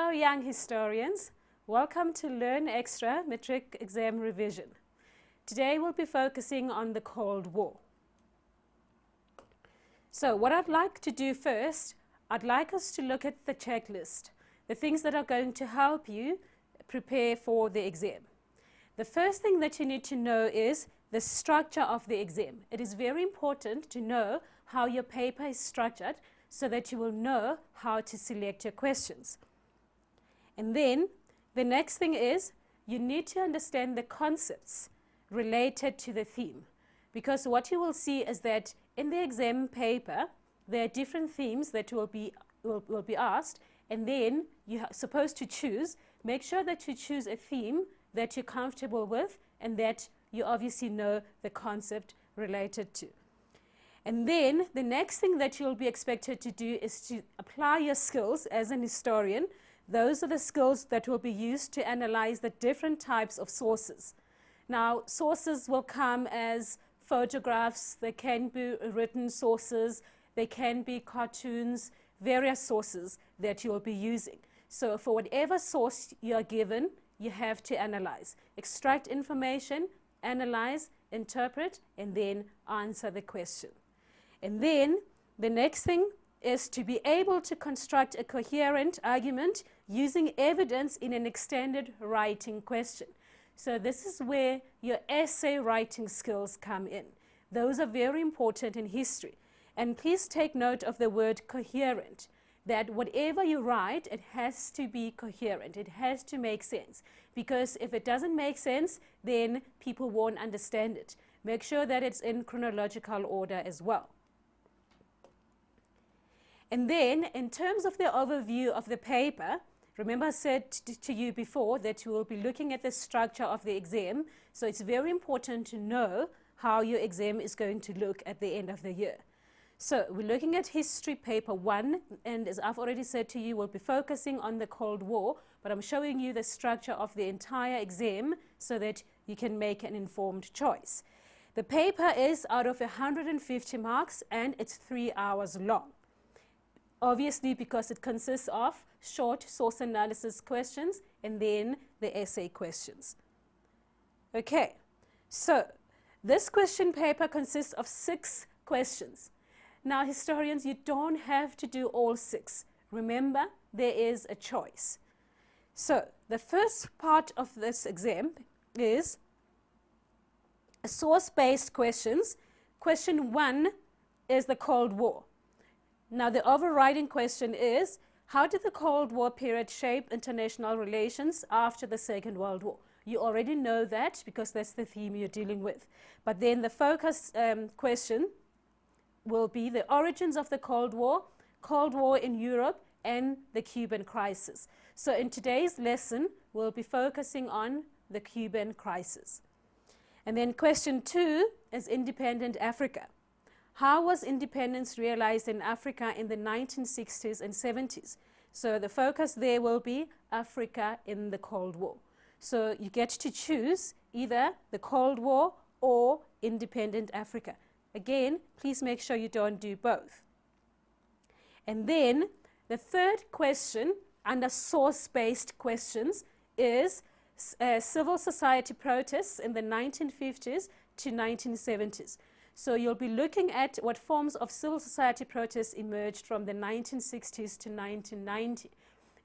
Hello young historians, welcome to Learn Extra Matric Exam Revision. Today we'll be focusing on the Cold War. So what I'd like to do first, I'd like us to look at the checklist, the things that are going to help you prepare for the exam. The first thing that you need to know is the structure of the exam. It is very important to know how your paper is structured so that you will know how to select your questions. And then the next thing is you need to understand the concepts related to the theme, because what you will see is that in the exam paper there are different themes that will be asked, and then you're supposed to choose. Make sure that you choose a theme that you're comfortable with and that you obviously know the concept related to. And then the next thing that you'll be expected to do is to apply your skills as an historian. Those are the skills that will be used to analyze the different types of sources. Now, sources will come as photographs, they can be written sources, they can be cartoons, various sources that you will be using. So for whatever source you are given, you have to analyze. Extract information, analyze, interpret, and then answer the question. And then the next thing is to be able to construct a coherent argument using evidence in an extended writing question. So this is where your essay writing skills come in. Those are very important in history. And please take note of the word coherent, that whatever you write, it has to be coherent. It has to make sense. Because if it doesn't make sense, then people won't understand it. Make sure that it's in chronological order as well. And then, in terms of the overview of the paper, remember I said to you before that you will be looking at the structure of the exam, so it's very important to know how your exam is going to look at the end of the year. So, we're looking at History Paper 1, and as I've already said to you, we'll be focusing on the Cold War, but I'm showing you the structure of the entire exam so that you can make an informed choice. The paper is out of 150 marks, and it's 3 hours long. Obviously, because it consists of short source analysis questions and then the essay questions. Okay, so this question paper consists of 6 questions. Now, historians, you don't have to do all 6. Remember, there is a choice. So, the first part of this exam is source-based questions. Question 1 is the Cold War. Now, the overriding question is, how did the Cold War period shape international relations after the Second World War? You already know that because that's the theme you're dealing with. But then the focus question will be the origins of the Cold War in Europe, and the Cuban crisis. So in today's lesson, we'll be focusing on the Cuban crisis. And then question 2 is independent Africa. How was independence realized in Africa in the 1960s and 70s? So the focus there will be Africa in the Cold War. So you get to choose either the Cold War or independent Africa. Again, please make sure you don't do both. And then the third question under source-based questions is civil society protests in the 1950s to 1970s. So you'll be looking at what forms of civil society protests emerged from the 1960s to 1990.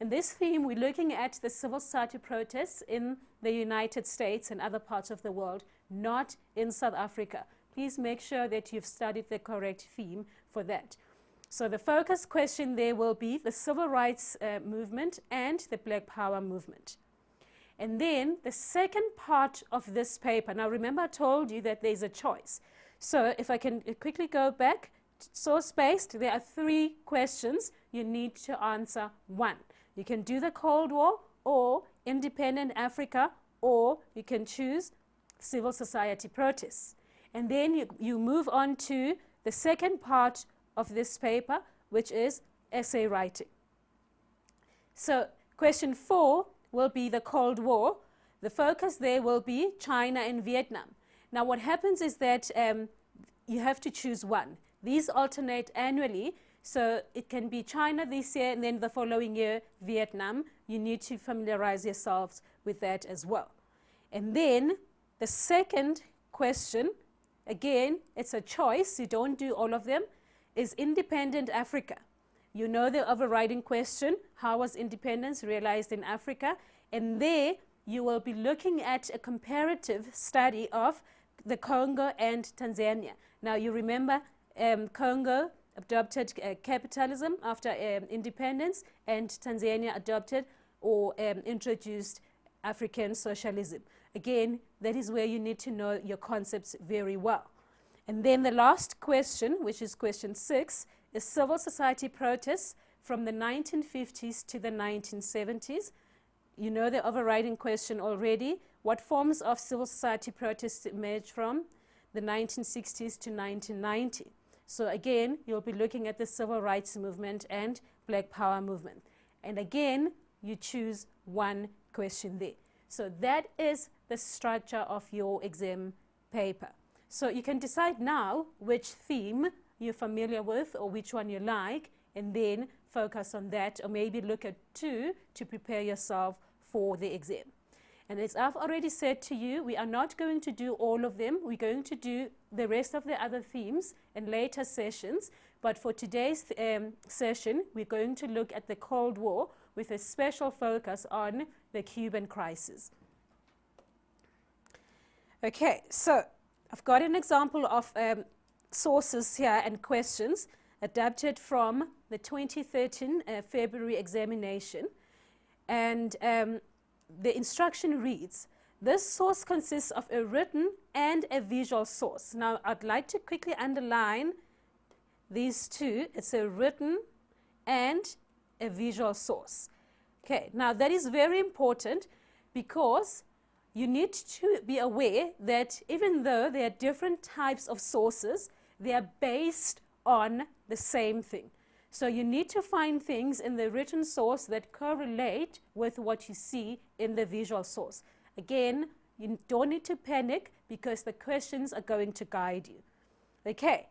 In this theme, we're looking at the civil society protests in the United States and other parts of the world, not in South Africa. Please make sure that you've studied the correct theme for that. So the focus question there will be the civil rights movement and the Black Power movement. And then the second part of this paper, now remember I told you that there's a choice. So if I can quickly go back, source-based, there are 3 questions. You need to answer 1. You can do the Cold War or independent Africa, or you can choose civil society protests. And then you move on to the second part of this paper, which is essay writing. So question 4 will be the Cold War. The focus there will be China and Vietnam. Now what happens is that you have to choose one. These alternate annually, So it can be China this year, and then the following year, Vietnam. You need to familiarize yourselves with that as well. And then the second question, again, it's a choice, you don't do all of them, is independent Africa. You know the overriding question, how was independence realized in Africa? And there you will be looking at a comparative study of the Congo and Tanzania. Now you remember Congo adopted capitalism after independence, and Tanzania adopted or introduced African socialism. Again, that is where you need to know your concepts very well. And then the last question, which is question 6, is civil society protests from the 1950s to the 1970s. You know the overriding question already. What forms of civil society protests emerged from the 1960s to 1990? So again, you'll be looking at the civil rights movement and Black Power movement. And again, you choose one question there. So that is the structure of your exam paper. So you can decide now which theme you're familiar with or which one you like, and then focus on that, or maybe look at 2 to prepare yourself for the exam. And as I've already said to you, we are not going to do all of them. We're going to do the rest of the other themes in later sessions. But for today's session, we're going to look at the Cold War with a special focus on the Cuban crisis. Okay, so I've got an example of sources here and questions adapted from the 2013 February examination. And the instruction reads, this source consists of a written and a visual source. Now, I'd like to quickly underline these two. It's a written and a visual source. Okay, now that is very important because you need to be aware that even though there are different types of sources, they are based on the same thing. So you need to find things in the written source that correlate with what you see in the visual source. Again, you don't need to panic because the questions are going to guide you. Okay,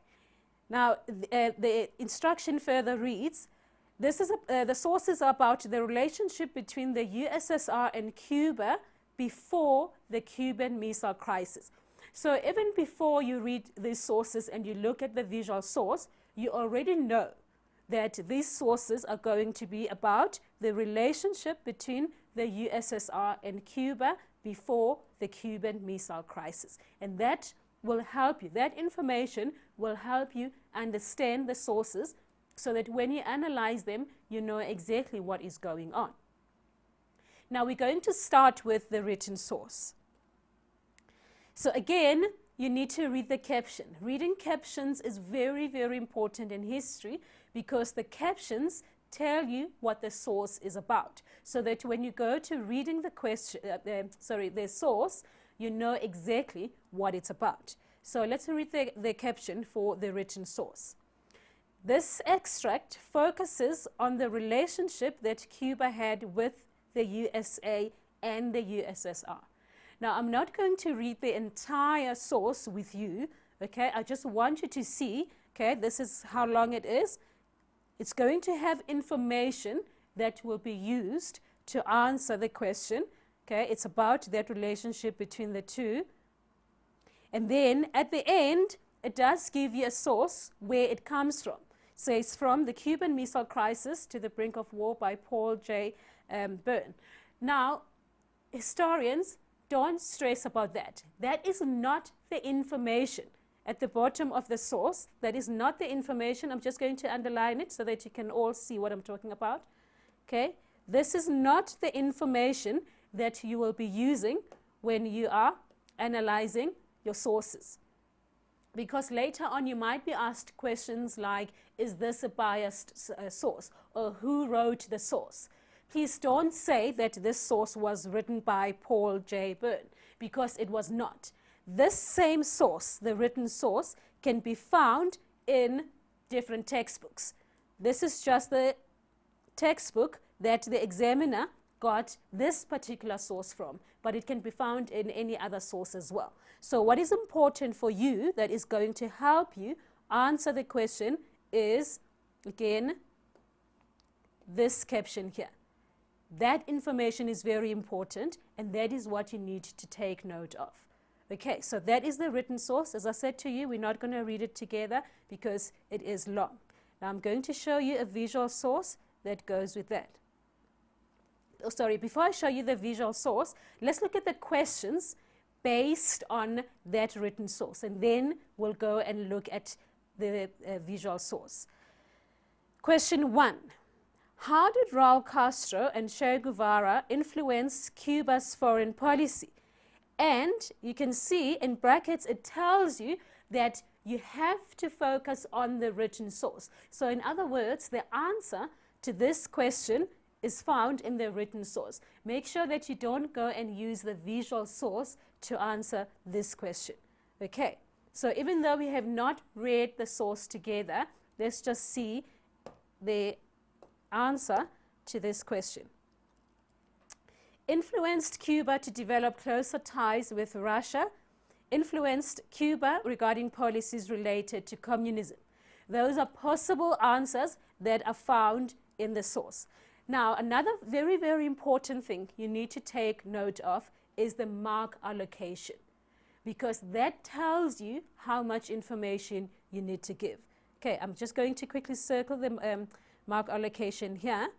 now the instruction further reads, this is the sources are about the relationship between the USSR and Cuba before the Cuban Missile Crisis. So even before you read these sources and you look at the visual source, you already know that these sources are going to be about the relationship between the USSR and Cuba before the Cuban Missile Crisis. And that will help you, that information will help you understand the sources so that when you analyze them, you know exactly what is going on. Now we're going to start with the written source. So again, you need to read the caption. Reading captions is very, very important in history because the captions tell you what the source is about, so that when you go to reading the question, the source, you know exactly what it's about. So let's read the caption for the written source. This extract focuses on the relationship that Cuba had with the USA and the USSR. Now, I'm not going to read the entire source with you, okay? I just want you to see, okay, this is how long it is. It's going to have information that will be used to answer the question, okay? It's about that relationship between the two. And then at the end, it does give you a source where it comes from. So it's from the Cuban Missile Crisis to the Brink of War by Paul J. Byrne. Now, historians don't stress about that. That is not the information at the bottom of the source. That is not the information. I'm just going to underline it so that you can all see what I'm talking about. Okay? This is not the information that you will be using when you are analyzing your sources. Because later on you might be asked questions like, is this a biased source? Or who wrote the source? Please don't say that this source was written by Paul J. Byrne, because it was not. This same source, the written source, can be found in different textbooks. This is just the textbook that the examiner got this particular source from, but it can be found in any other source as well. So what is important for you that is going to help you answer the question is again, this caption here. That information is very important, and that is what you need to take note of. Okay, so that is the written source. As I said to you, we're not going to read it together because it is long. Now I'm going to show you a visual source that goes with that. Oh, sorry, before I show you the visual source, let's look at the questions based on that written source, and then we'll go and look at the visual source. Question 1. How did Raul Castro and Che Guevara influence Cuba's foreign policy? And you can see in brackets it tells you that you have to focus on the written source. So in other words, the answer to this question is found in the written source. Make sure that you don't go and use the visual source to answer this question. Okay, so even though we have not read the source together, let's just see the answer to this question. Influenced Cuba to develop closer ties with Russia. Influenced Cuba regarding policies related to communism. Those are possible answers that are found in the source. Now, another very, very important thing you need to take note of is the mark allocation, because that tells you how much information you need to give. Okay, I'm just going to quickly circle the mark allocation here.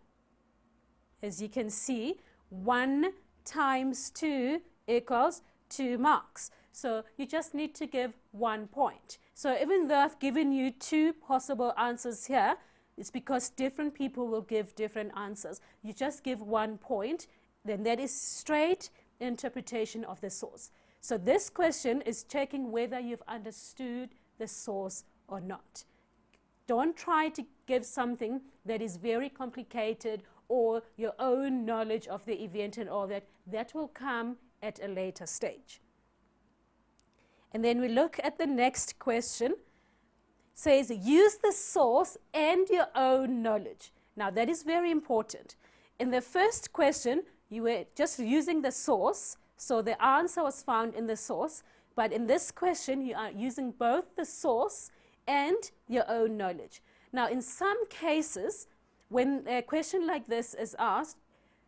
As you can see, 1 times 2 equals 2 marks. So you just need to give 1 point. So even though I've given you 2 possible answers here, it's because different people will give different answers. You just give 1 point, then that is straight interpretation of the source. So this question is checking whether you've understood the source or not. Don't try to give something that is very complicated or your own knowledge of the event and all that. That will come at a later stage. And then we look at the next question. It says, use the source and your own knowledge. Now that is very important. In the first question, you were just using the source, so the answer was found in the source. But in this question, you are using both the source and your own knowledge. Now, in some cases, when a question like this is asked,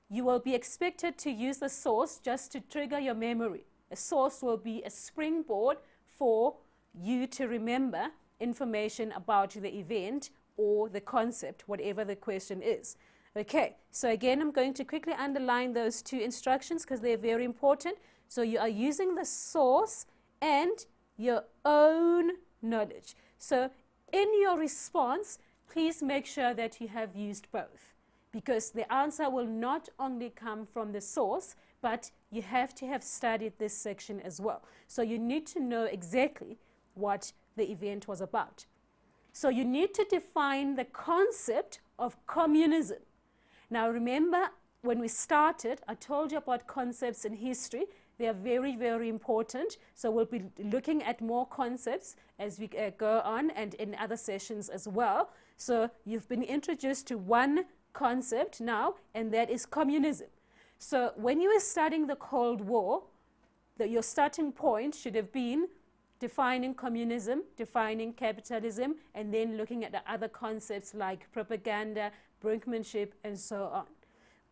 you will be expected to use the source just to trigger your memory. A source will be a springboard for you to remember information about the event or the concept, whatever the question is. Okay, so again, I'm going to quickly underline those 2 instructions because they're very important. So you are using the source and your own knowledge. So in your response, please make sure that you have used both, because the answer will not only come from the source, but you have to have studied this section as well. So you need to know exactly what the event was about. So you need to define the concept of communism. Now remember, when we started, I told you about concepts in history. They are very, very important. So we'll be looking at more concepts as we go on and in other sessions as well. So you've been introduced to one concept now, and that is communism. So when you were studying the Cold War, your starting point should have been defining communism, defining capitalism, and then looking at the other concepts like propaganda, brinkmanship, and so on.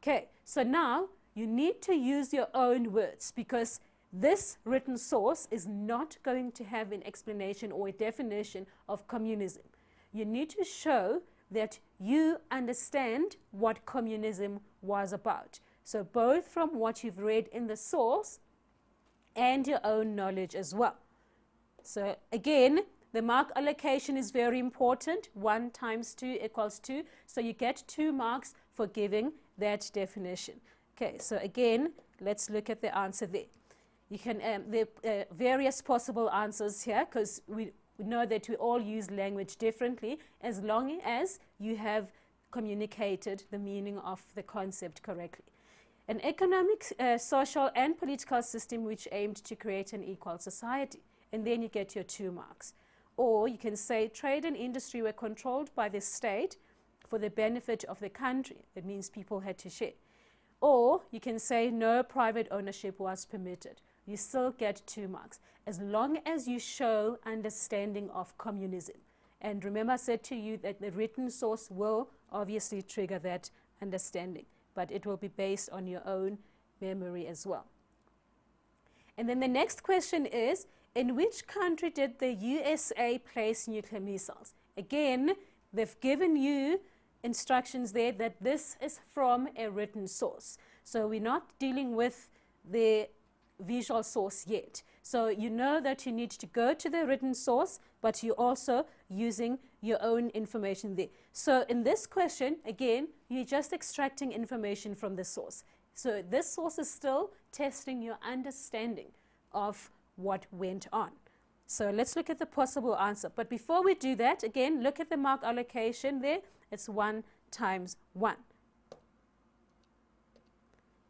Okay, so now you need to use your own words, because this written source is not going to have an explanation or a definition of communism. You need to show that you understand what communism was about. So both from what you've read in the source and your own knowledge as well. So again, the mark allocation is very important. 1 times 2 equals 2. So you get 2 marks for giving that definition. Okay, so again, let's look at the answer there. You can, there are various possible answers here, because we know that we all use language differently, as long as you have communicated the meaning of the concept correctly. An economic, social, and political system which aimed to create an equal society. And then you get your 2 marks. Or you can say trade and industry were controlled by the state for the benefit of the country. That means people had to share. Or you can say no private ownership was permitted. You still get 2 marks, as long as you show understanding of communism. And remember, I said to you that the written source will obviously trigger that understanding, but it will be based on your own memory as well. And then the next question is, in which country did the USA place nuclear missiles? Again, they've given you instructions there that this is from a written source. So we're not dealing with the visual source yet. So you know that you need to go to the written source, but you're also using your own information there. So in this question, again, you're just extracting information from the source. So this source is still testing your understanding of what went on. So let's look at the possible answer. But before we do that, again, look at the mark allocation there. It's 1 times 1.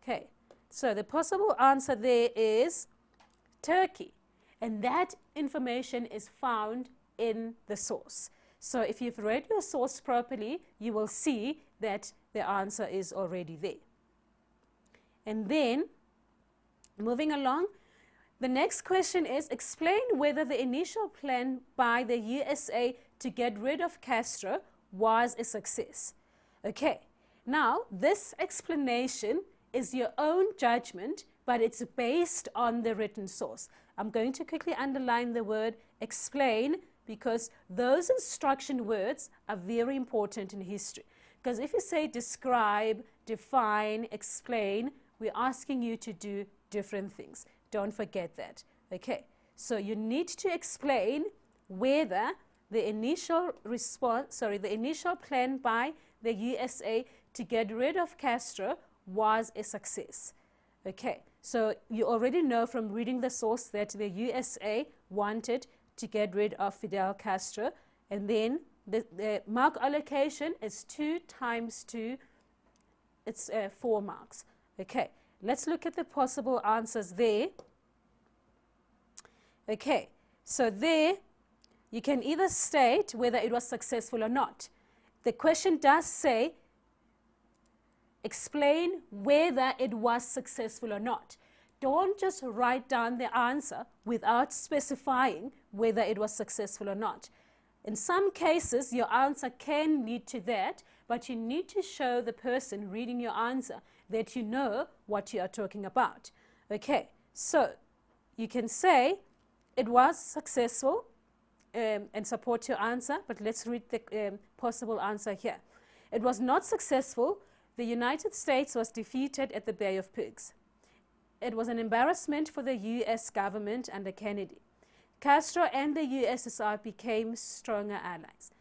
Okay, so the possible answer there is Turkey. And that information is found in the source. So if you've read your source properly, you will see that the answer is already there. And then, moving along, the next question is, explain whether the initial plan by the USA to get rid of Castro was a success. Okay, now this explanation is your own judgment, but it's based on the written source. I'm going to quickly underline the word explain, because those instruction words are very important in history. Because if you say describe, define, explain, we're asking you to do different things. Don't forget that. Okay, so you need to explain whether the initial plan by the USA to get rid of Castro was a success. Okay, so you already know from reading the source that the USA wanted to get rid of Fidel Castro, and then the mark allocation is 2 times 2, it's 4 marks. Okay, let's look at the possible answers there. Okay, so there you can either state whether it was successful or not. The question does say, explain whether it was successful or not. Don't just write down the answer without specifying whether it was successful or not. In some cases, your answer can lead to that, but you need to show the person reading your answer that you know what you are talking about. Okay, so you can say it was successful and support your answer, but let's read the possible answer here. It was not successful. The United States was defeated at the Bay of Pigs. It was an embarrassment for the US government under Kennedy. Castro and the USSR became stronger allies.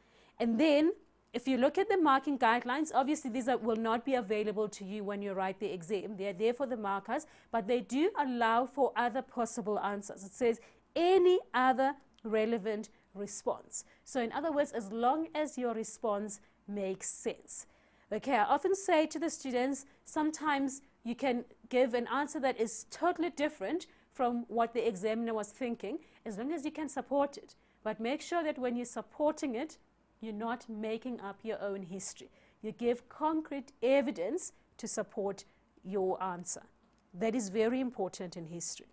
And then, if you look at the marking guidelines, obviously these will not be available to you when you write the exam. They are there for the markers, but they do allow for other possible answers. It says any other relevant response. So in other words, as long as your response makes sense. Okay, I often say to the students, sometimes you can give an answer that is totally different from what the examiner was thinking, as long as you can support it. But make sure that when you're supporting it, you're not making up your own history. You give concrete evidence to support your answer. That is very important in history.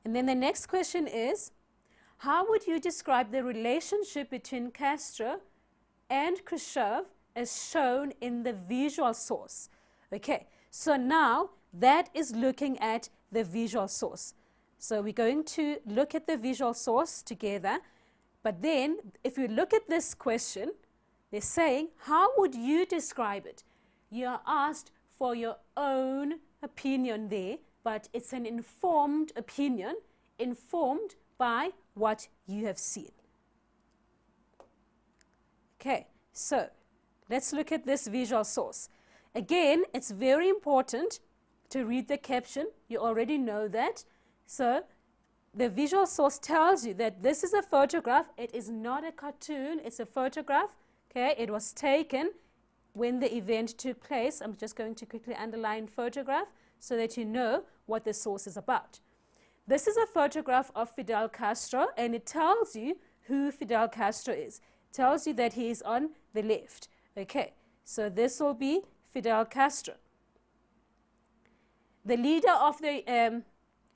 And then the next question is, how would you describe the relationship between Castro and Khrushchev as shown in the visual source? Okay, so now that is looking at the visual source. So we're going to look at the visual source together. But then, if you look at this question, they're saying, how would you describe it? You are asked for your own opinion there, but it's an informed opinion, informed by what you have seen. Okay, so let's look at this visual source. Again, it's very important to read the caption. You already know that. So the visual source tells you that this is a photograph. It is not a cartoon. It's a photograph. Okay, it was taken when the event took place. I'm just going to quickly underline photograph so that you know what the source is about. This is a photograph of Fidel Castro, and it tells you who Fidel Castro is. It tells you that he is on the left. Okay, so this will be Fidel Castro. The leader of the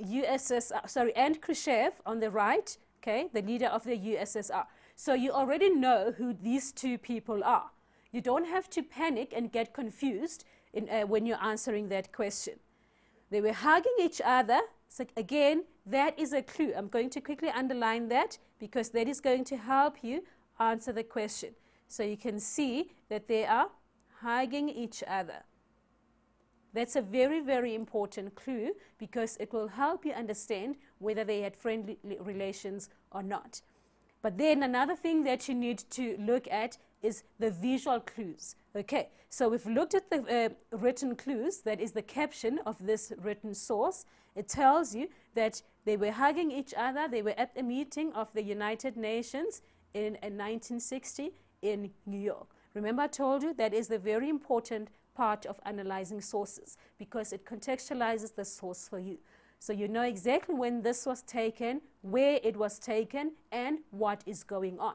USSR, and Khrushchev on the right, okay, the leader of the USSR. So you already know who these two people are. You don't have to panic and get confused when you're answering that question. They were hugging each other. So again, that is a clue. I'm going to quickly underline that because that is going to help you answer the question. So you can see that they are hugging each other. That's a very, very important clue because it will help you understand whether they had friendly relations or not. But then another thing that you need to look at is the visual clues. Okay, so we've looked at the written clues, that is the caption of this written source. It tells you that they were hugging each other. They were at the meeting of the United Nations in 1960 in New York. Remember, I told you that is the very important part of analyzing sources because it contextualizes the source for you. So you know exactly when this was taken, where it was taken, and what is going on.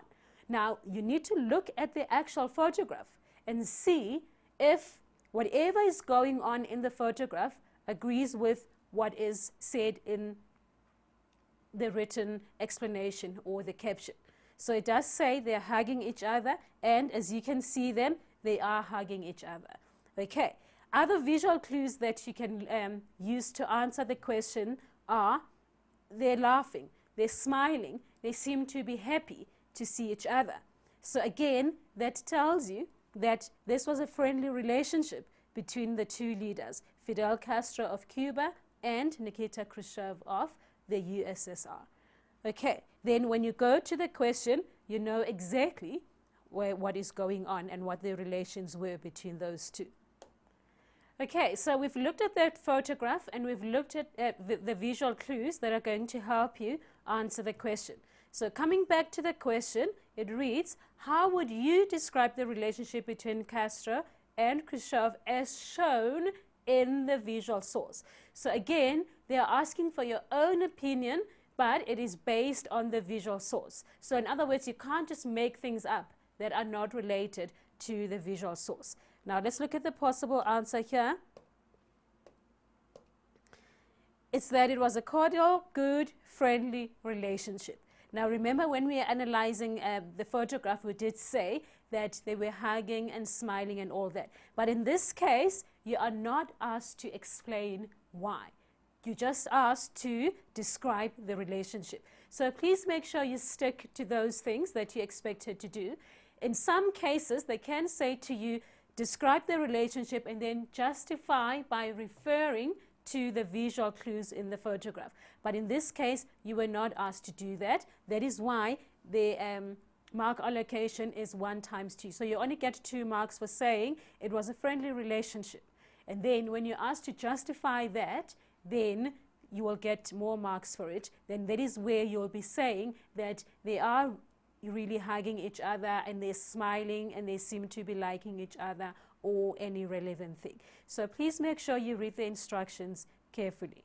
Now, you need to look at the actual photograph and see if whatever is going on in the photograph agrees with what is said in the written explanation or the caption. So it does say they're hugging each other, and as you can see them, they are hugging each other. Okay, other visual clues that you can use to answer the question are they're laughing, they're smiling, they seem to be happy to see each other. So again, that tells you that this was a friendly relationship between the two leaders, Fidel Castro of Cuba and Nikita Khrushchev of the USSR. Okay, then when you go to the question, you know exactly what is going on and what the relations were between those two. Okay, so we've looked at that photograph and we've looked at the visual clues that are going to help you answer the question. So coming back to the question, it reads, how would you describe the relationship between Castro and Khrushchev as shown in the visual source? So again, they are asking for your own opinion, but it is based on the visual source. So in other words, you can't just make things up that are not related to the visual source. Now let's look at the possible answer here. It's that it was a cordial, good, friendly relationship. Now remember when we are analyzing the photograph, we did say that they were hugging and smiling and all that. But in this case, you are not asked to explain why. You just asked to describe the relationship. So please make sure you stick to those things that you expected to do. In some cases, they can say to you, describe the relationship and then justify by referring to the visual clues in the photograph. But in this case, you were not asked to do that. That is why the mark allocation is 1 times 2. So you only get 2 marks for saying it was a friendly relationship. And then when you're asked to justify that, then you will get more marks for it. Then that is where you'll be saying that they are really hugging each other and they're smiling and they seem to be liking each other or any relevant thing. So please make sure you read the instructions carefully.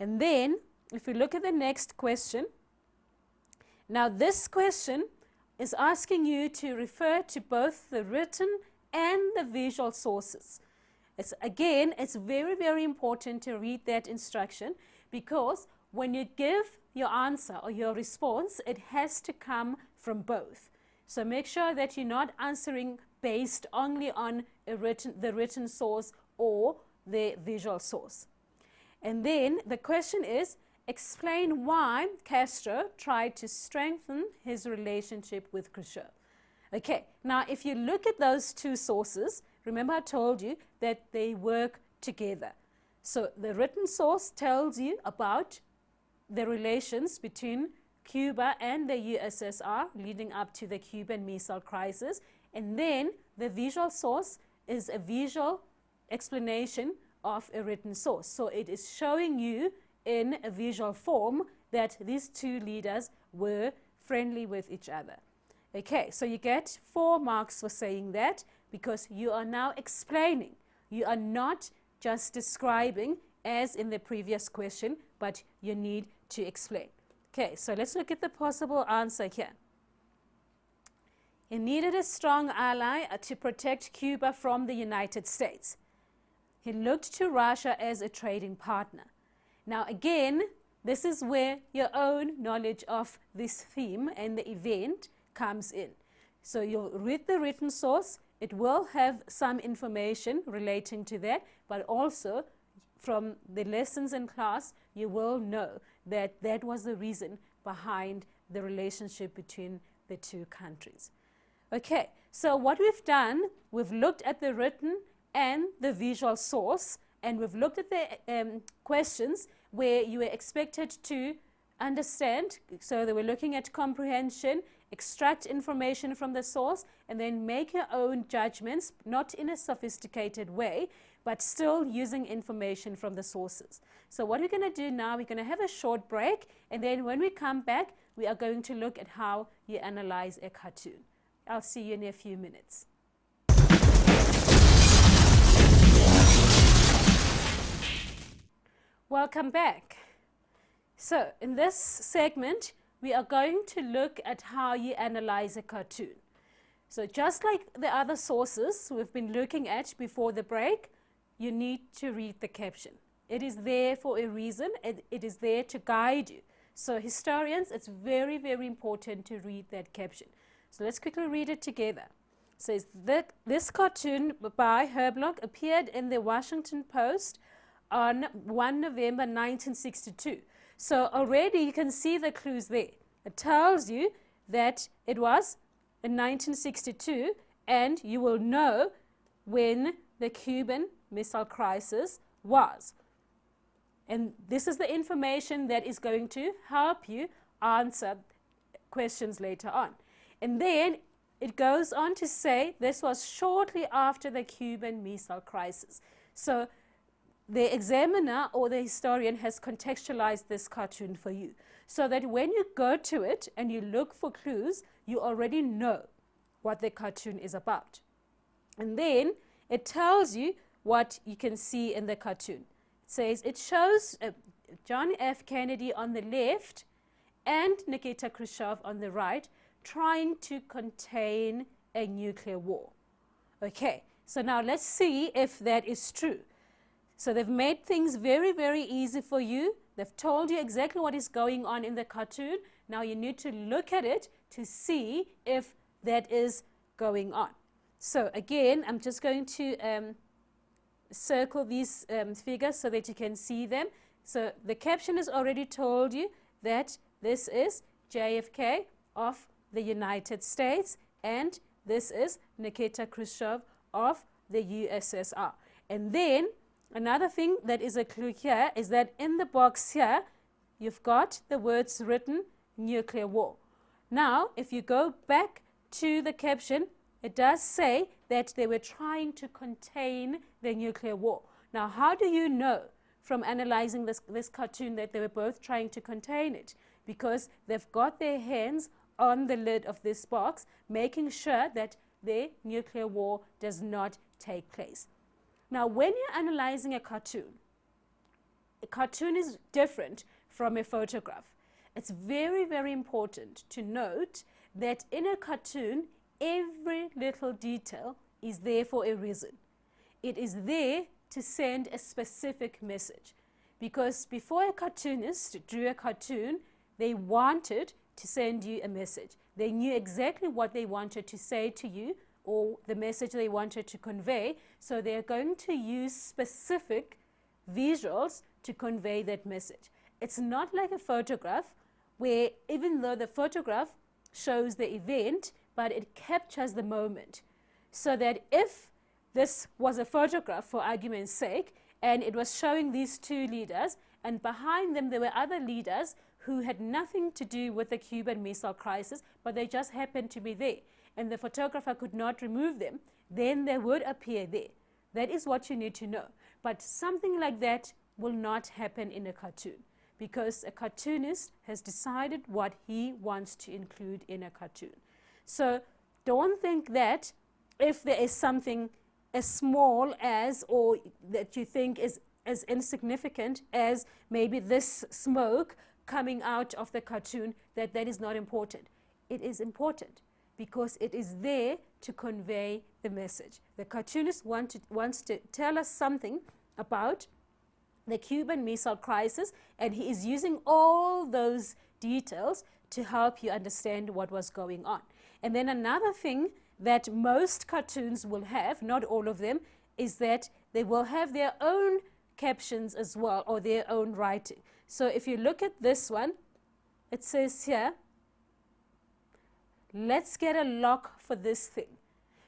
And then if we look at the next question, now this question is asking you to refer to both the written and the visual sources. Again, it's very, very important to read that instruction because when you give your answer or your response, it has to come from both. So make sure that you're not answering based only on the written source or the visual source. And then the question is, explain why Castro tried to strengthen his relationship with Khrushchev. Okay, now if you look at those two sources, remember I told you that they work together. So the written source tells you about the relations between Cuba and the USSR leading up to the Cuban Missile Crisis. And then the visual source is a visual explanation of a written source. So it is showing you in a visual form that these two leaders were friendly with each other. Okay, so you get 4 marks for saying that because you are now explaining. You are not just describing as in the previous question, but you need to explain. Okay, so let's look at the possible answer here. He needed a strong ally to protect Cuba from the United States. He looked to Russia as a trading partner. Now again, this is where your own knowledge of this theme and the event comes in. So you'll read the written source. It will have some information relating to that, but also from the lessons in class, you will know that that was the reason behind the relationship between the two countries. Okay, so what we've done, we've looked at the written and the visual source, and we've looked at the questions where you were expected to understand. So they were looking at comprehension, extract information from the source, and then make your own judgments, not in a sophisticated way, but still using information from the sources. So what we're going to do now, we're going to have a short break, and then when we come back, we are going to look at how you analyze a cartoon. I'll see you in a few minutes. Welcome back. So in this segment, we are going to look at how you analyze a cartoon. So just like the other sources we've been looking at before the break, you need to read the caption. It is there for a reason, and it is there to guide you. So historians, it's very, very important to read that caption. So let's quickly read it together. It says that this cartoon by Herblock appeared in the Washington Post on 1 November 1962. So already you can see the clues there. It tells you that it was in 1962, and you will know when the Cuban Missile Crisis was. And this is the information that is going to help you answer questions later on. And then it goes on to say this was shortly after the Cuban Missile Crisis. So the examiner or the historian has contextualized this cartoon for you, so that when you go to it and you look for clues, you already know what the cartoon is about. And then it tells you what you can see in the cartoon. It says it shows John F. Kennedy on the left and Nikita Khrushchev on the right trying to contain a nuclear war. Okay, so now let's see if that is true. So they've made things very, very easy for you. They've told you exactly what is going on in the cartoon. Now you need to look at it to see if that is going on. So again, I'm just going to circle these figures so that you can see them. So the caption has already told you that this is JFK of the United States, and this is Nikita Khrushchev of the USSR. And then another thing that is a clue here is that in the box here, you've got the words written, nuclear war. Now, if you go back to the caption, it does say that they were trying to contain the nuclear war. Now, how do you know from analyzing this cartoon that they were both trying to contain it? Because they've got their hands on the lid of this box, making sure that the nuclear war does not take place. Now, when you're analyzing a cartoon is different from a photograph. It's very, very important to note that in a cartoon, every little detail is there for a reason. It is there to send a specific message. Because before a cartoonist drew a cartoon, they wanted to send you a message. They knew exactly what they wanted to say to you, or the message they wanted to convey, so they're going to use specific visuals to convey that message. It's not like a photograph, where even though the photograph shows the event, but it captures the moment. So that if this was a photograph, for argument's sake, and it was showing these two leaders, and behind them there were other leaders who had nothing to do with the Cuban Missile Crisis, but they just happened to be there, and the photographer could not remove them, then they would appear there. That is what you need to know. But something like that will not happen in a cartoon, because a cartoonist has decided what he wants to include in a cartoon. So don't think that if there is something as small as, or that you think is as insignificant as maybe this smoke coming out of the cartoon, that that is not important. It is important because it is there to convey the message. The cartoonist wants to tell us something about the Cuban Missile Crisis, and he is using all those details to help you understand what was going on. And then another thing that most cartoons will have, not all of them, is that they will have their own captions as well, or their own writing. So if you look at this one, it says here, let's get a lock for this thing.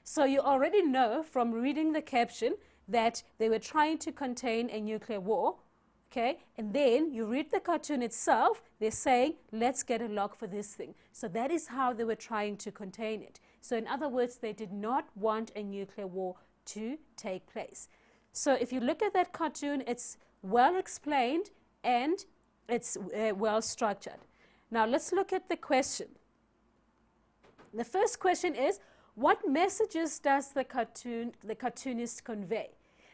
So you already know from reading the caption that they were trying to contain a nuclear war, okay? And then you read the cartoon itself, they're saying, let's get a lock for this thing. So that is how they were trying to contain it. So in other words, they did not want a nuclear war to take place. So if you look at that cartoon, it's well explained and it's well structured. Now let's look at the question. The first question is, what messages does the cartoonist convey?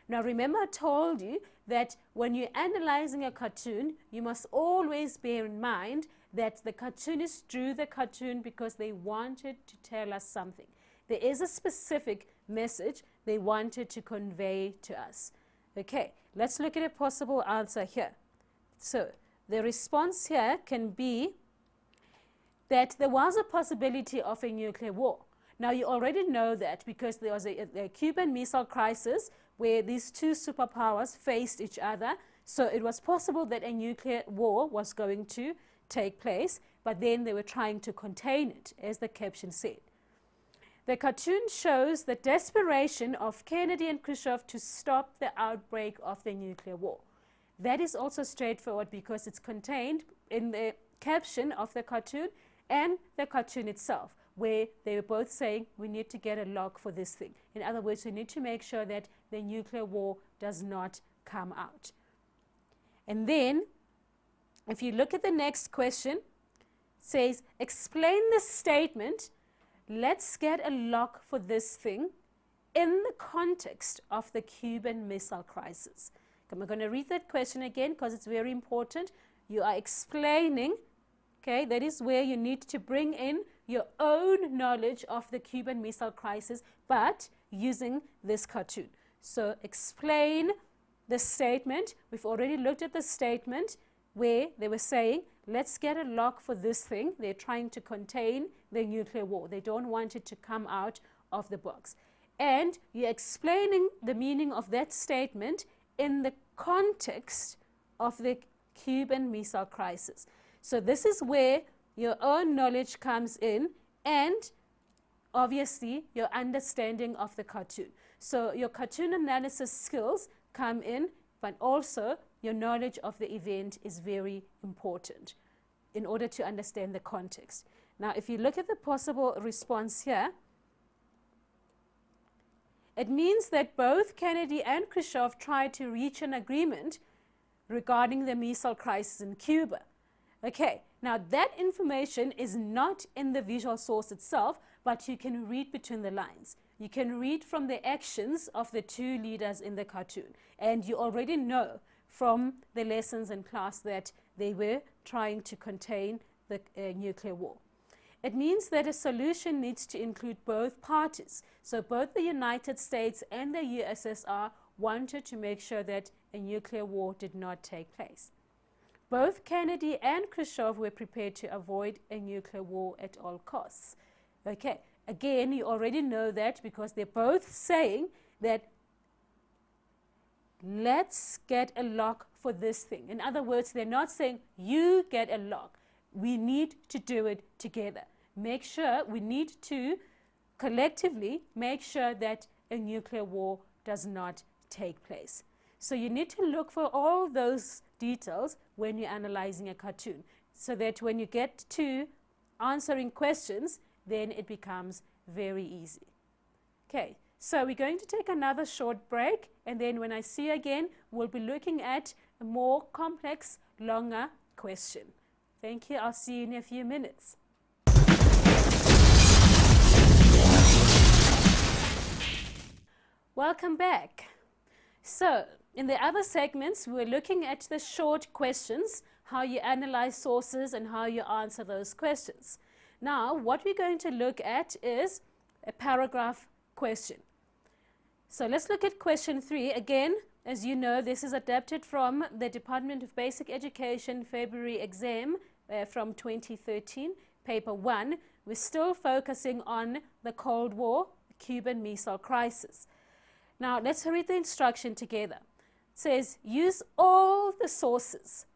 Now remember, I told you that when you're analyzing a cartoon, you must always bear in mind that the cartoonist drew the cartoon because they wanted to tell us something. There is a specific message they wanted to convey to us. Okay, let's look at a possible answer here. So the response here can be that there was a possibility of a nuclear war. Now you already know that because there was a Cuban Missile Crisis where these two superpowers faced each other. So it was possible that a nuclear war was going to take place, but then they were trying to contain it, as the caption said. The cartoon shows the desperation of Kennedy and Khrushchev to stop the outbreak of the nuclear war. That is also straightforward because it's contained in the caption of the cartoon and the cartoon itself, where they were both saying we need to get a lock for this thing. In other words, we need to make sure that the nuclear war does not come out. And then, if you look at the next question, it says, explain the statement, let's get a lock for this thing, in the context of the Cuban Missile Crisis. I'm going to read that question again because it's very important. You are explaining, okay, that is where you need to bring in your own knowledge of the Cuban Missile Crisis, but using this cartoon. So explain the statement. We've already looked at the statement where they were saying, let's get a lock for this thing. They're trying to contain the nuclear war. They don't want it to come out of the box. And you're explaining the meaning of that statement in the context of the Cuban Missile Crisis. So this is where your own knowledge comes in, and obviously your understanding of the cartoon. So your cartoon analysis skills come in, but also your knowledge of the event is very important in order to understand the context. Now, if you look at the possible response here, it means that both Kennedy and Khrushchev tried to reach an agreement regarding the missile crisis in Cuba. Okay, now that information is not in the visual source itself, but you can read between the lines. You can read from the actions of the two leaders in the cartoon. And you already know from the lessons in class that they were trying to contain the nuclear war. It means that a solution needs to include both parties. So both the United States and the USSR wanted to make sure that a nuclear war did not take place. Both Kennedy and Khrushchev were prepared to avoid a nuclear war at all costs. Okay, again, you already know that because they're both saying that let's get a lock for this thing. In other words, they're not saying you get a lock. We need to do it together. Make sure, we need to collectively make sure that a nuclear war does not take place. So you need to look for all those details when you're analyzing a cartoon, so that when you get to answering questions, then it becomes very easy. Okay, so we're going to take another short break, and then when I see you again, we'll be looking at a more complex, longer question. Thank you. I'll see you in a few minutes. Welcome back. So, in the other segments, we're looking at the short questions, how you analyze sources and how you answer those questions. Now, what we're going to look at is a paragraph question. So let's look at question 3. Again, as you know, this is adapted from the Department of Basic Education February exam from 2013, paper 1, we're still focusing on the Cold War, the Cuban Missile Crisis. Now, let's read the instruction together. It says, use all the sources.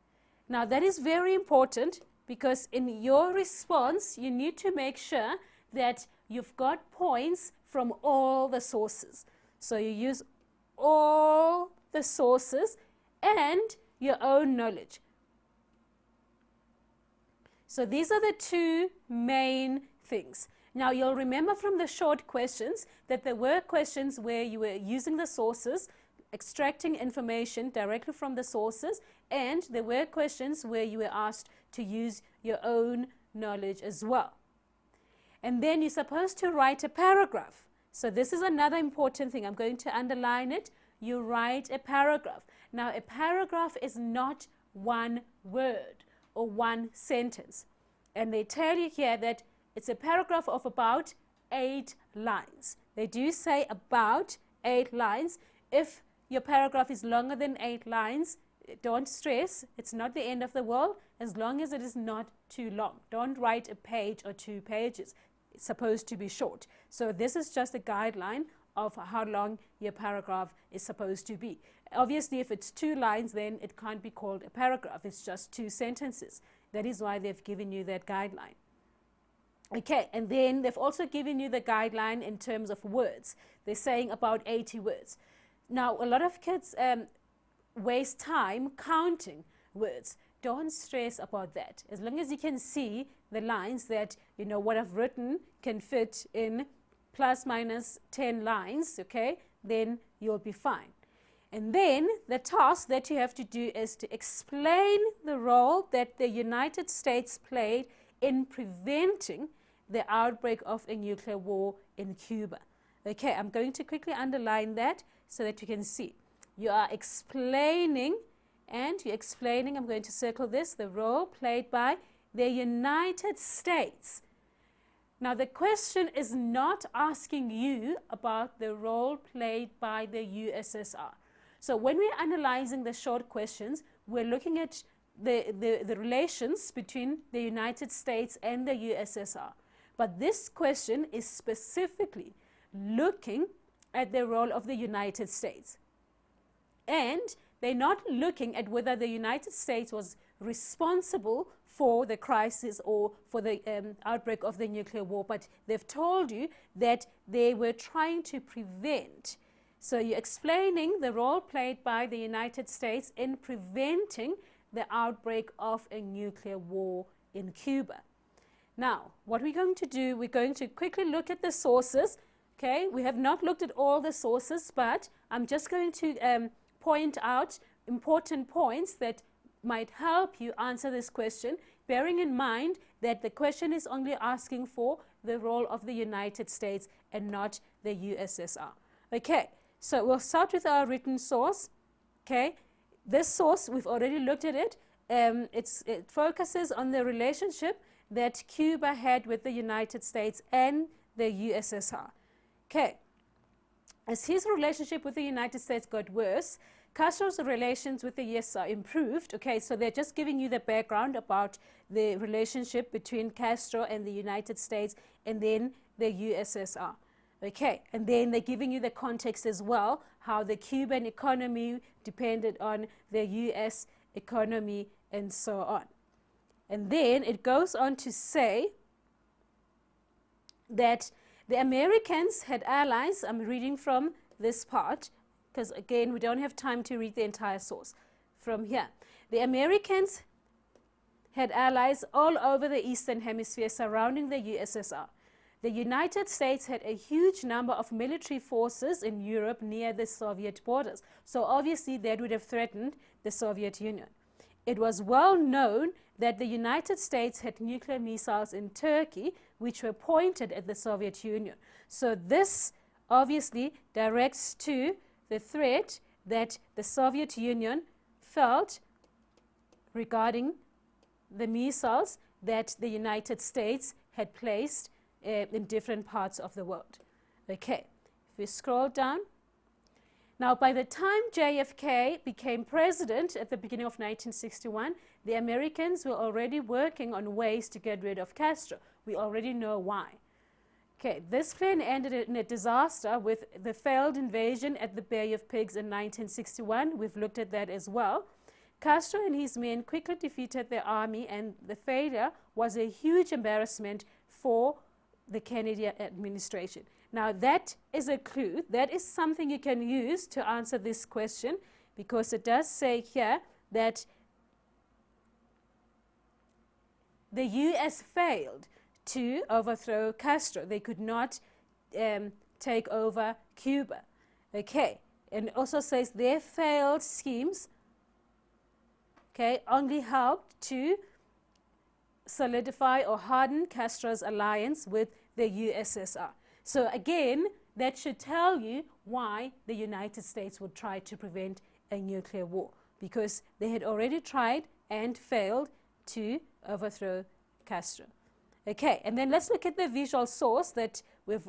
Now, that is very important because in your response, you need to make sure that you've got points from all the sources. So you use all the sources and your own knowledge. So these are the two main things. Now, you'll remember from the short questions that there were questions where you were using the sources, extracting information directly from the sources, and there were questions where you were asked to use your own knowledge as well. And then you're supposed to write a paragraph. So this is another important thing. I'm going to underline it. You write a paragraph. Now, a paragraph is not one word or one sentence. And they tell you here that it's a paragraph of about 8 lines. They do say about 8 lines. If your paragraph is longer than 8 lines, don't stress. It's not the end of the world as long as it is not too long. Don't write a page or 2 pages. It's supposed to be short. So this is just a guideline of how long your paragraph is supposed to be. Obviously, if it's 2 lines, then it can't be called a paragraph. It's just 2 sentences. That is why they've given you that guideline. Okay, and then they've also given you the guideline in terms of words. They're saying about 80 words. Now, a lot of kids waste time counting words. Don't stress about that. As long as you can see the lines that, you know, what I've written can fit in plus minus 10 lines, okay, then you'll be fine. And then the task that you have to do is to explain the role that the United States played in preventing the outbreak of a nuclear war in Cuba. Okay, I'm going to quickly underline that so that you can see. You are explaining, and you're explaining, I'm going to circle this, the role played by the United States. Now, the question is not asking you about the role played by the USSR. So when we're analyzing the short questions, we're looking at the relations between the United States and the USSR. But this question is specifically looking at the role of the United States. And they're not looking at whether the United States was responsible for the crisis or for the outbreak of the nuclear war, but they've told you that they were trying to prevent. So you're explaining the role played by the United States in preventing the outbreak of a nuclear war in Cuba. Now, what we're going to do, we're going to quickly look at the sources. Okay, we have not looked at all the sources, but I'm just going to point out important points that might help you answer this question, bearing in mind that the question is only asking for the role of the United States and not the USSR. Okay, so we'll start with our written source. Okay, this source, we've already looked at it. It focuses on the relationship that Cuba had with the United States and the USSR. Okay, as his relationship with the United States got worse, Castro's relations with the USSR improved. Okay, so they're just giving you the background about the relationship between Castro and the United States and then the USSR. Okay, and then they're giving you the context as well, how the Cuban economy depended on the US economy and so on. And then it goes on to say that the Americans had allies. I'm reading from this part because, again, we don't have time to read the entire source from here. The Americans had allies all over the Eastern Hemisphere surrounding the USSR. The United States had a huge number of military forces in Europe near the Soviet borders. So obviously that would have threatened the Soviet Union. It was well known that the United States had nuclear missiles in Turkey, which were pointed at the Soviet Union. So this obviously directs to the threat that the Soviet Union felt regarding the missiles that the United States had placed in different parts of the world. Okay, if we scroll down. Now, by the time JFK became president at the beginning of 1961, the Americans were already working on ways to get rid of Castro. We already know why. Okay, this plan ended in a disaster with the failed invasion at the Bay of Pigs in 1961. We've looked at that as well. Castro and his men quickly defeated the army, and the failure was a huge embarrassment for the Kennedy administration. Now, that is a clue. That is something you can use to answer this question, because it does say here that the U.S. failed to overthrow Castro. They could not take over Cuba. Okay, and it also says their failed schemes, okay, only helped to solidify or harden Castro's alliance with the USSR. So again, that should tell you why the United States would try to prevent a nuclear war, because they had already tried and failed to overthrow Castro. Okay, and then let's look at the visual source that we've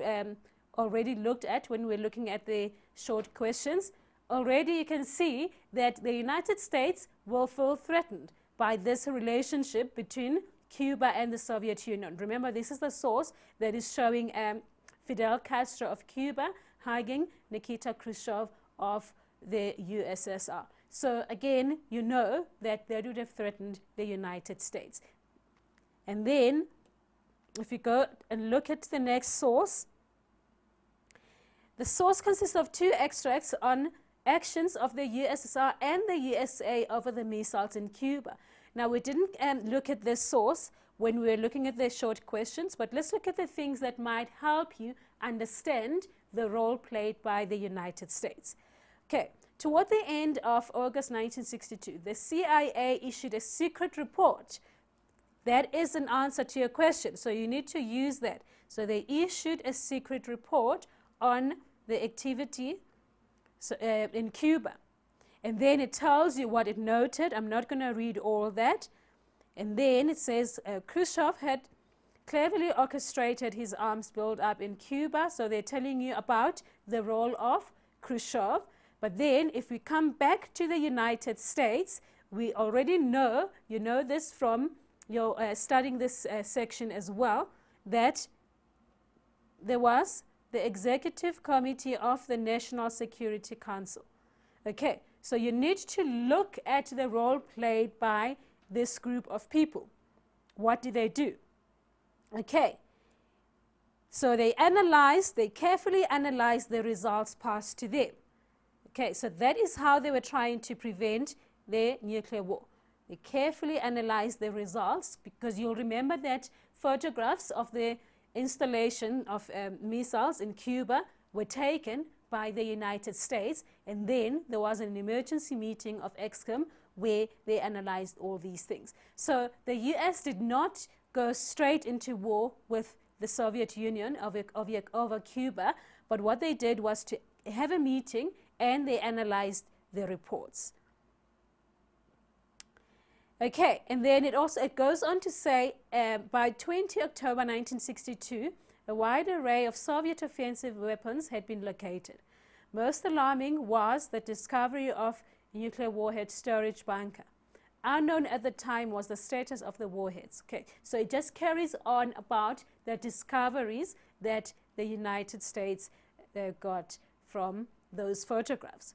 already looked at when we're looking at the short questions. Already you can see that the United States will feel threatened by this relationship between Cuba and the Soviet Union. Remember, this is the source that is showing Fidel Castro of Cuba hugging Nikita Khrushchev of the USSR. So again, you know that they would have threatened the United States. And then, if you go and look at the next source, the source consists of two extracts on actions of the USSR and the USA over the missiles in Cuba. Now, we didn't look at this source when we were looking at the short questions, but let's look at the things that might help you understand the role played by the United States. Okay, toward the end of August 1962, the CIA issued a secret report. That is an answer to your question, so you need to use that. So they issued a secret report on the activity in Cuba. And then it tells you what it noted. I'm not going to read all of that. And then it says Khrushchev had cleverly orchestrated his arms build-up in Cuba. So they're telling you about the role of Khrushchev. But then if we come back to the United States, we already know, you know this from your studying this section as well, that there was the Executive Committee of the National Security Council. Okay, so you need to look at the role played by this group of people. What did they do? Okay, so they carefully analyzed the results passed to them. Okay, so that is how they were trying to prevent the nuclear war. They carefully analyzed the results, because you'll remember that photographs of the installation of missiles in Cuba were taken by the United States, and then there was an emergency meeting of EXCOM where they analyzed all these things. So the US did not go straight into war with the Soviet Union over Cuba, but what they did was to have a meeting and they analyzed the reports. Okay, and then it goes on to say by 20 October 1962, a wide array of Soviet offensive weapons had been located. Most alarming was the discovery of nuclear warhead storage bunker. Unknown at the time was the status of the warheads. Okay, so it just carries on about the discoveries that the United States got from those photographs.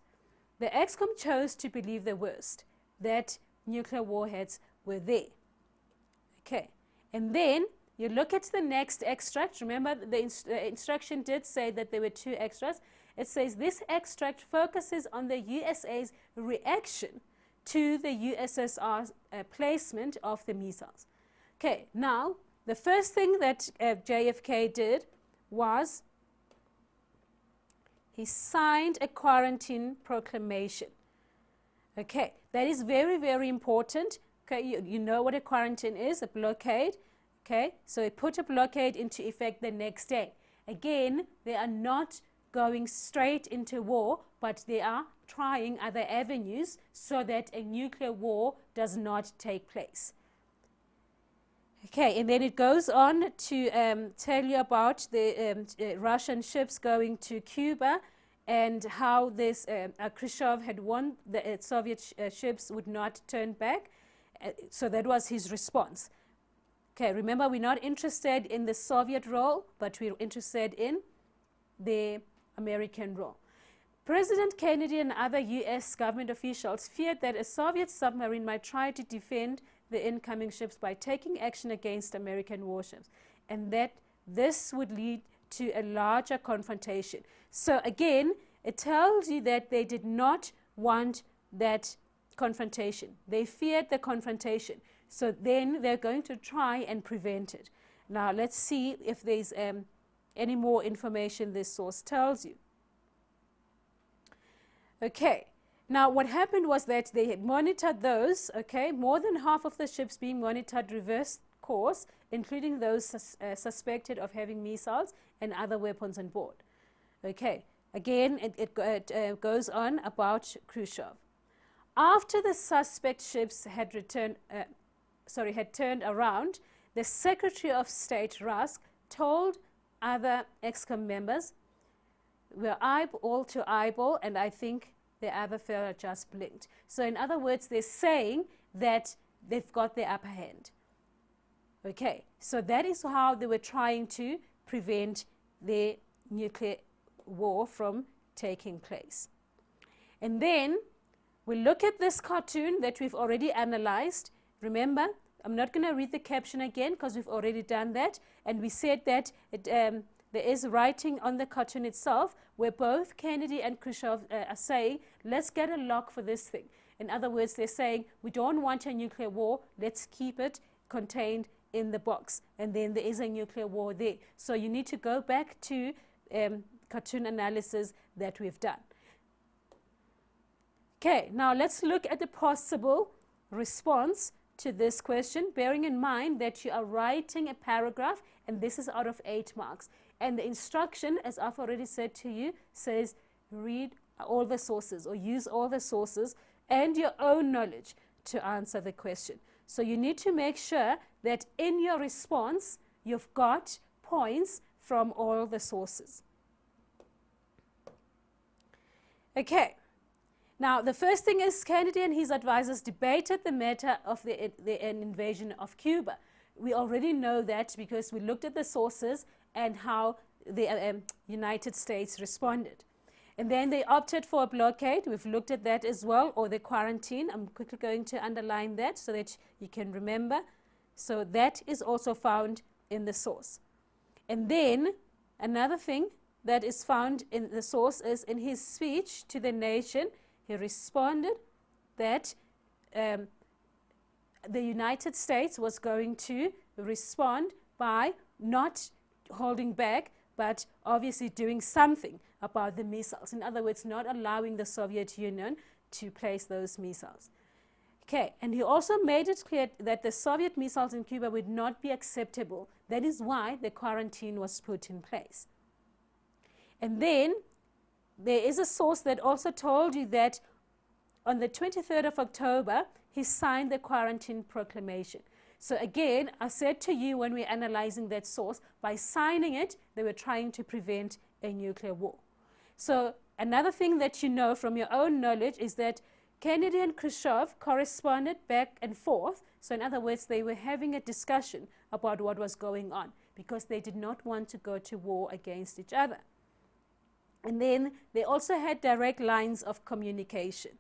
The EXCOM chose to believe the worst, that nuclear warheads were there. Okay, and then you look at the next extract. Remember, the instruction did say that there were two extracts. It says this extract focuses on the USA's reaction to the USSR's placement of the missiles. Okay, now the first thing that JFK did was he signed a quarantine proclamation. Okay, that is very, very important. Okay, you know what a quarantine is, a blockade. Okay, so it put a blockade into effect the next day. Again, they are not going straight into war, but they are trying other avenues so that a nuclear war does not take place. Okay, and then it goes on to tell you about the Russian ships going to Cuba and how this Khrushchev had warned the Soviet ships would not turn back. So that was his response. Okay, remember, we're not interested in the Soviet role, but we're interested in the American role. President Kennedy and other U.S. government officials feared that a Soviet submarine might try to defend the incoming ships by taking action against American warships, and that this would lead to a larger confrontation. So again, it tells you that they did not want that confrontation. They feared the confrontation. So then they're going to try and prevent it. Now let's see if there's any more information this source tells you. Okay, now what happened was that they had monitored those, okay, more than half of the ships being monitored reverse course, including those suspected of having missiles and other weapons on board. Okay, again, it goes on about Khrushchev. After the suspect ships had turned around, the Secretary of State Rusk told other EXCOM members, "We're eyeball to eyeball," and I think the other fellow just blinked. So in other words, they're saying that they've got the upper hand. Okay, so that is how they were trying to prevent the nuclear war from taking place. And then we look at this cartoon that we've already analyzed. Remember, I'm not going to read the caption again because we've already done that. And we said that there is writing on the cartoon itself where both Kennedy and Khrushchev are saying, let's get a lock for this thing. In other words, they're saying, we don't want a nuclear war. Let's keep it contained in the box. And then there is a nuclear war there. So you need to go back to cartoon analysis that we've done. Okay, now let's look at the possible response to this question, bearing in mind that you are writing a paragraph and this is out of 8 marks. And the instruction, as I've already said to you, says read all the sources or use all the sources and your own knowledge to answer the question. So you need to make sure that in your response, you've got points from all the sources. Okay. Now, the first thing is Kennedy and his advisors debated the matter of an invasion of Cuba. We already know that because we looked at the sources and how the United States responded. And then they opted for a blockade. We've looked at that as well, or the quarantine. I'm quickly going to underline that so that you can remember. So that is also found in the source. And then another thing that is found in the source is in his speech to the nation, he responded that the United States was going to respond by not holding back, but obviously doing something about the missiles. In other words, not allowing the Soviet Union to place those missiles. Okay, and he also made it clear that the Soviet missiles in Cuba would not be acceptable. That is why the quarantine was put in place. And then there is a source that also told you that on the 23rd of October, he signed the quarantine proclamation. So again, I said to you when we were analyzing that source, by signing it, they were trying to prevent a nuclear war. So another thing that you know from your own knowledge is that Kennedy and Khrushchev corresponded back and forth. So in other words, they were having a discussion about what was going on because they did not want to go to war against each other. And then they also had direct lines of communication.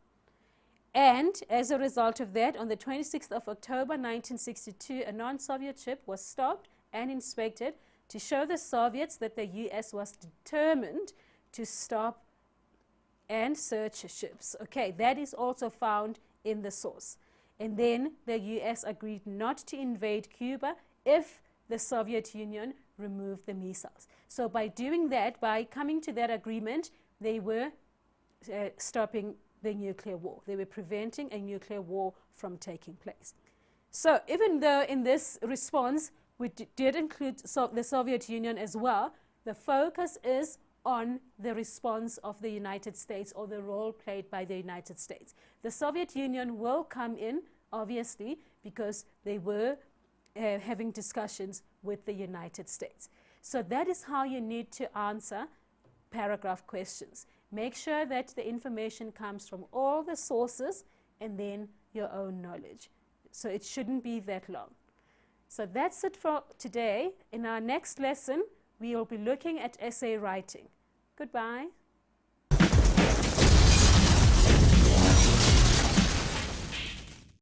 And as a result of that, on the 26th of October 1962, a non-Soviet ship was stopped and inspected to show the Soviets that the US was determined to stop and search ships. Okay, that is also found in the source. And then the US agreed not to invade Cuba if the Soviet Union removed the missiles. So by doing that, by coming to that agreement, they were stopping the nuclear war. They were preventing a nuclear war from taking place. So even though in this response we did include the Soviet Union as well, the focus is on the response of the United States or the role played by the United States. The Soviet Union will come in, obviously, because they were having discussions with the United States. So that is how you need to answer paragraph questions. Make sure that the information comes from all the sources and then your own knowledge. So it shouldn't be that long. So that's it for today. In our next lesson, we will be looking at essay writing. Goodbye.